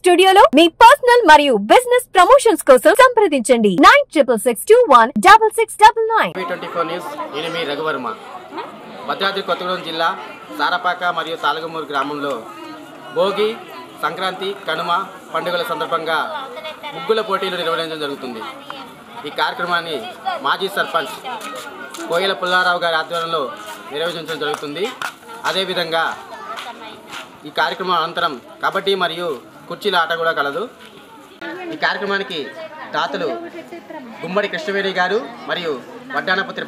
స్టూడియోలో మీ పర్సనల్ మరియు business promotions కోసం సంప్రదించండి 96616699. 24 న్యూస్ నేను మీ రఘువర్మ. భద్రాద్రి కొత్తగూడెం జిల్లా సారపాక మరియు తాలగమూరు గ్రామంలో భోగి, సంక్రాంతి, కనుమ పండుగల సందర్భంగా ముగ్గుల పోటీలు నిర్వహించడం జరుగుతుంది. ఈ కార్యక్రమాన్ని మాజీ సర్పంచ్ కోయల పుల్లారావు గారి ఆధ్వర్యంలో నిర్వహించడం జరుగుతుంది. అదేవిధంగా ఈ కార్యక్రమం అనంతరం కబడ్డీ మరియు కుర్చీల ఆట కూడా కలదు. ఈ కార్యక్రమానికి దాతలు గుమ్మడి కృష్ణవేణి గారు మరియు వడ్డానపుత్రి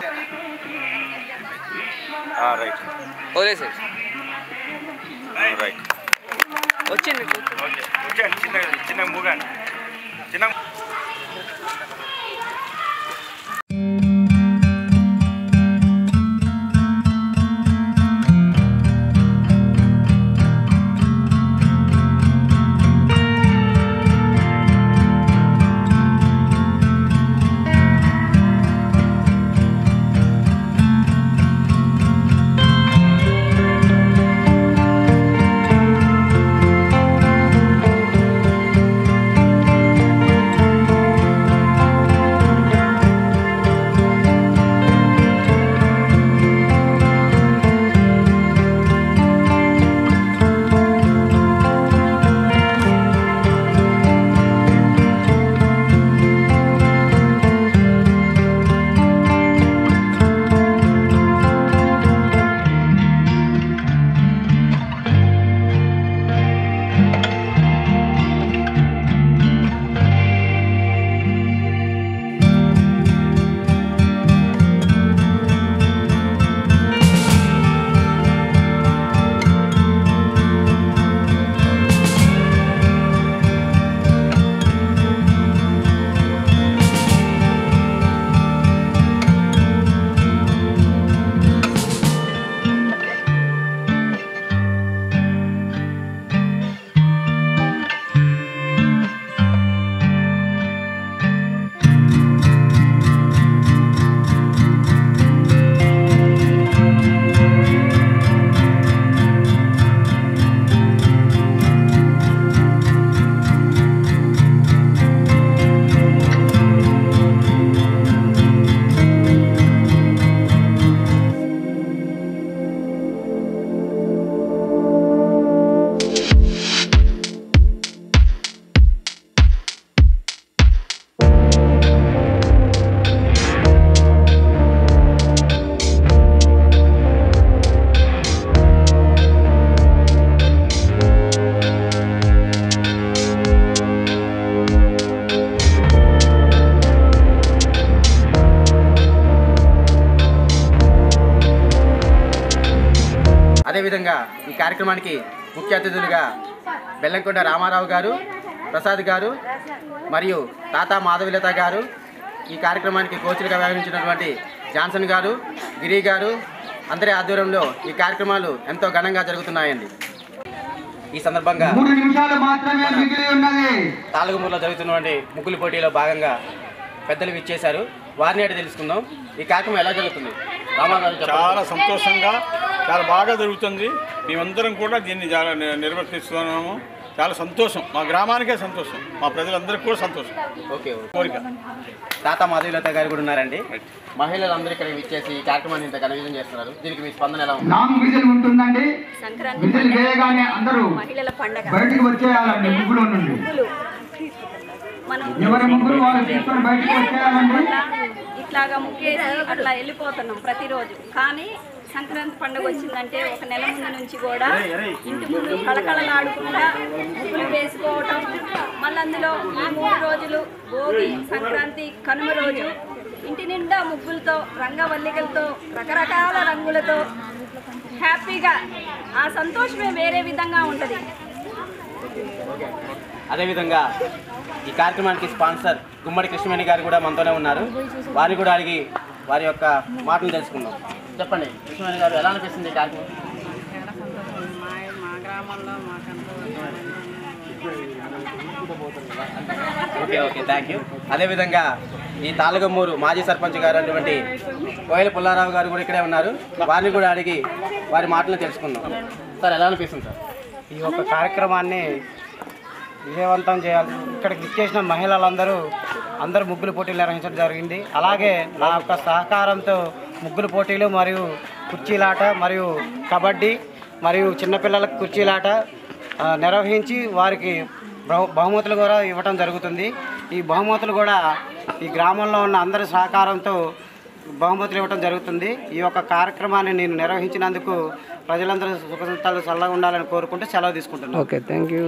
అదేవిధంగా ఈ కార్యక్రమానికి ముఖ్య అతిథులుగా బెల్లంకొండ రామారావు గారు, ప్రసాద్ గారు మరియు తాతా మాధవిలత గారు, ఈ కార్యక్రమానికి కోచ్లుగా వ్యవహరించినటువంటి జాన్సన్ గారు, గిరి గారు అందరి ఆధ్వర్యంలో ఈ కార్యక్రమాలు ఎంతో ఘనంగా జరుగుతున్నాయండి. ఈ సందర్భంగా తాలగమూరులో జరుగుతున్నటువంటి ముగ్గుల పోటీలో భాగంగా పెద్దలు ఇచ్చేశారు. వారిని అడిగి తెలుసుకుందాం. ఈ కార్యక్రమం ఎలా జరుగుతుంది? చాలా సంతోషంగా, చాలా బాగా జరుగుతుంది. మేమందరం కూడా దీన్ని చాలా నిర్వర్తిస్తున్నాము. చాలా సంతోషం, మా గ్రామానికే సంతోషం, మా ప్రజలందరికీ కూడా సంతోషం. ఓకే, కోరిక తాతా మాధవిలత గారు కూడా ఉన్నారండి. మహిళలందరూ ఇక్కడ ఇచ్చేసి ఈ కార్యక్రమాన్ని ఇంత ఘనవిజయం చేస్తున్నారు. దీనికి మీ స్పందన ఎలా ఉంది? ఉంటుందండి. సంక్రాంతి అందరూ మహిళల పండుగ బయటికి వచ్చేయాలండి. ముగ్గులో నుండి ఎవరి ముగ్గురు వాళ్ళు తీసుకొని బయటికి వచ్చేయాలండి. ఇట్లాగా ముగ్గేసి అట్లా వెళ్ళిపోతున్నాం ప్రతిరోజు. కానీ సంక్రాంతి పండుగ వచ్చిందంటే ఒక నెల ముందు నుంచి కూడా ఇంటి ముందు కళకళలాడుకుంటా ముగ్గులు వేసుకోవటం, మళ్ళీ అందులో ఈ 3 రోజులు భోగి, సంక్రాంతి, కనుమ రోజు ఇంటి నిండా ముగ్గులతో, రంగవల్లికలతో, రకరకాల రంగులతో హ్యాపీగా ఆ సంతోషమే వేరే విధంగా ఉంటుంది. అదేవిధంగా ఈ కార్యక్రమానికి స్పాన్సర్ గుమ్మడి కృష్ణవేణి గారు కూడా మనతోనే ఉన్నారు. వారిని కూడా అడిగి వారి యొక్క మాటలు తెలుసుకుందాం. చెప్పండి కృష్ణవేణి గారు, ఎలా అనిపిస్తుంది ఈ కార్యక్రమం? మా గ్రామంలో ఓకే ఓకే, థ్యాంక్ యూ. అదేవిధంగా ఈ తాలగమూరు మాజీ సర్పంచ్ గారు అటువంటి కోయల పుల్లారావు గారు కూడా ఇక్కడే ఉన్నారు. వారిని కూడా అడిగి వారి మాటలను తెలుసుకుందాం. సార్, ఎలా అనిపిస్తుంది సార్ ఈ యొక్క కార్యక్రమాన్ని విజయవంతం చేయాలి. ఇక్కడికి ఇచ్చేసిన మహిళలందరూ ముగ్గులు పోటీలు నిర్వహించడం జరిగింది. అలాగే నా యొక్క సహకారంతో ముగ్గులు పోటీలు మరియు కుర్చీలాట మరియు కబడ్డీ మరియు చిన్నపిల్లలకు కుర్చీలాట నిర్వహించి వారికి బహుమతులు కూడా ఇవ్వటం జరుగుతుంది. ఈ బహుమతులు కూడా ఈ గ్రామంలో ఉన్న అందరి సహకారంతో బహుమతులు ఇవ్వటం జరుగుతుంది. ఈ యొక్క కార్యక్రమాన్ని నేను నిర్వహించినందుకు ప్రజలందరూ సుఖ సంతాలు చల్లగా ఉండాలని కోరుకుంటూ సెలవు తీసుకుంటున్నాను. Okay, thank you.